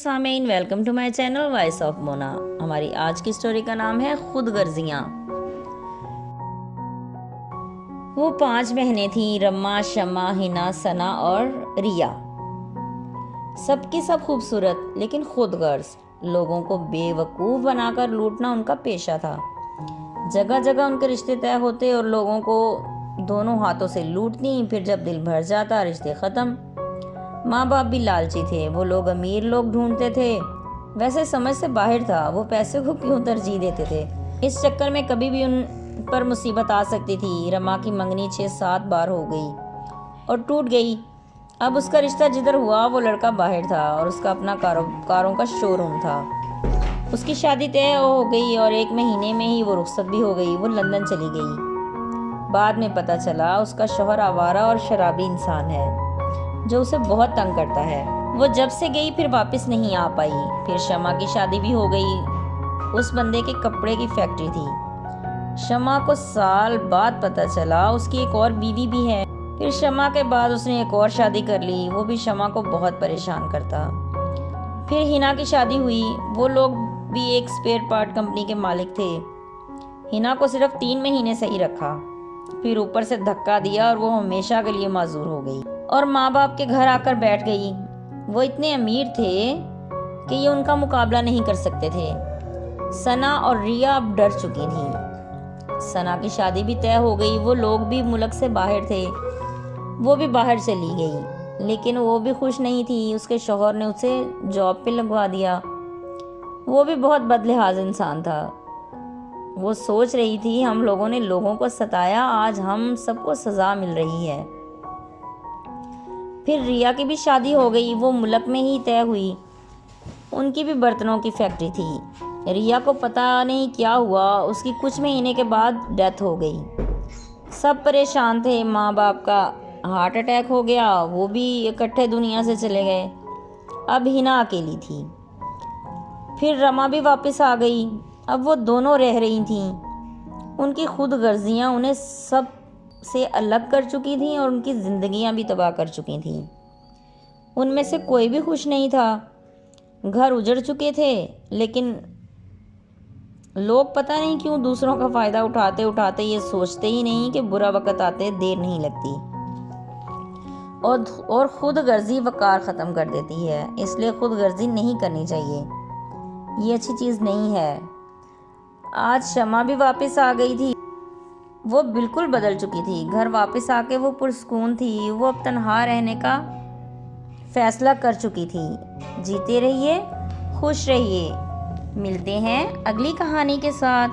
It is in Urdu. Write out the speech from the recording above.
سامعین، welcome to my channel voice of Mona. ہماری آج کی سٹوری کا نام ہے خود غرضیاں۔ وہ 5 بہنیں تھیں، رما، شمع، ہنا، ثنا اور ریا۔ سب کی سب خوبصورت لیکن خود غرض، لوگوں کو بے وقوف بنا کر لوٹنا ان کا پیشہ تھا۔ جگہ جگہ ان کے رشتے طے ہوتے اور لوگوں کو دونوں ہاتھوں سے لوٹتی، پھر جب دل بھر جاتا رشتے ختم۔ ماں باپ بھی لالچی تھے، وہ لوگ امیر لوگ ڈھونڈتے تھے، ویسے سمجھ سے باہر تھا وہ پیسے کو کیوں ترجیح دیتے تھے۔ اس چکر میں کبھی بھی ان پر مصیبت آ سکتی تھی۔ رما کی منگنی 6-7 بار ہو گئی اور ٹوٹ گئی۔ اب اس کا رشتہ جدھر ہوا وہ لڑکا باہر تھا اور اس کا اپنا کاروں کا شو روم تھا۔ اس کی شادی طے ہو گئی اور 1 مہینے میں ہی وہ رخصت بھی ہو گئی، وہ لندن چلی گئی۔ بعد میں پتہ چلا اس کا شوہر آوارہ اور شرابی انسان ہے جو اسے بہت تنگ کرتا ہے۔ وہ جب سے گئی پھر واپس نہیں آ پائی۔ پھر شمع کی شادی بھی ہو گئی۔ اس بندے کے کپڑے کی فیکٹری تھی۔ شمع کو سال بعد پتہ چلا اس کی ایک اور بیوی بھی ہے۔ پھر شمع کے بعد اس نے ایک اور شادی کر لی، وہ بھی شمع کو بہت پریشان کرتا۔ پھر ہنا کی شادی ہوئی، وہ لوگ بھی ایک اسپیئر پارٹ کمپنی کے مالک تھے۔ ہنا کو صرف 3 مہینے صحیح رکھا، پھر اوپر سے دھکا دیا اور وہ ہمیشہ کے لیے معذور ہو گئی اور ماں باپ کے گھر آ کر بیٹھ گئی۔ وہ اتنے امیر تھے کہ یہ ان کا مقابلہ نہیں کر سکتے تھے۔ ثنا اور ریا اب ڈر چکی تھیں۔ ثنا کی شادی بھی طے ہو گئی، وہ لوگ بھی ملک سے باہر تھے، وہ بھی باہر چلی گئی، لیکن وہ بھی خوش نہیں تھی۔ اس کے شوہر نے اسے جاب پہ لگوا دیا۔ وہ بھی بہت بدلحاظ انسان تھا۔ وہ سوچ رہی تھی ہم لوگوں نے لوگوں کو ستایا، آج ہم سب کو سزا مل رہی ہے۔ پھر ریا کی بھی شادی ہو گئی، وہ ملک میں ہی طے ہوئی۔ ان کی بھی برتنوں کی فیکٹری تھی۔ ریا کو پتہ نہیں کیا ہوا، اس کی کچھ مہینے کے بعد ڈیتھ ہو گئی۔ سب پریشان تھے، ماں باپ کا ہارٹ اٹیک ہو گیا، وہ بھی اکٹھے دنیا سے چلے گئے۔ اب ہنا اکیلی تھی۔ پھر رما بھی واپس آ گئی، اب وہ دونوں رہ رہی تھیں۔ ان کی خود غرضیاں انہیں سب سے الگ کر چکی تھیں اور ان کی زندگیاں بھی تباہ کر چکی تھیں۔ ان میں سے کوئی بھی خوش نہیں تھا۔ گھر اجڑ چکے تھے، لیکن لوگ پتہ نہیں کیوں دوسروں کا فائدہ اٹھاتے اٹھاتے یہ سوچتے ہی نہیں کہ برا وقت آتے دیر نہیں لگتی، اور خود غرضی وقار ختم کر دیتی ہے۔ اس لیے خود غرضی نہیں کرنی چاہیے، یہ اچھی چیز نہیں ہے۔ آج شمع بھی واپس آ گئی تھی، وہ بالکل بدل چکی تھی۔ گھر واپس آ کے وہ پرسکون تھی، وہ اب تنہا رہنے کا فیصلہ کر چکی تھی۔ جیتے رہیے، خوش رہیے۔ ملتے ہیں اگلی کہانی کے ساتھ۔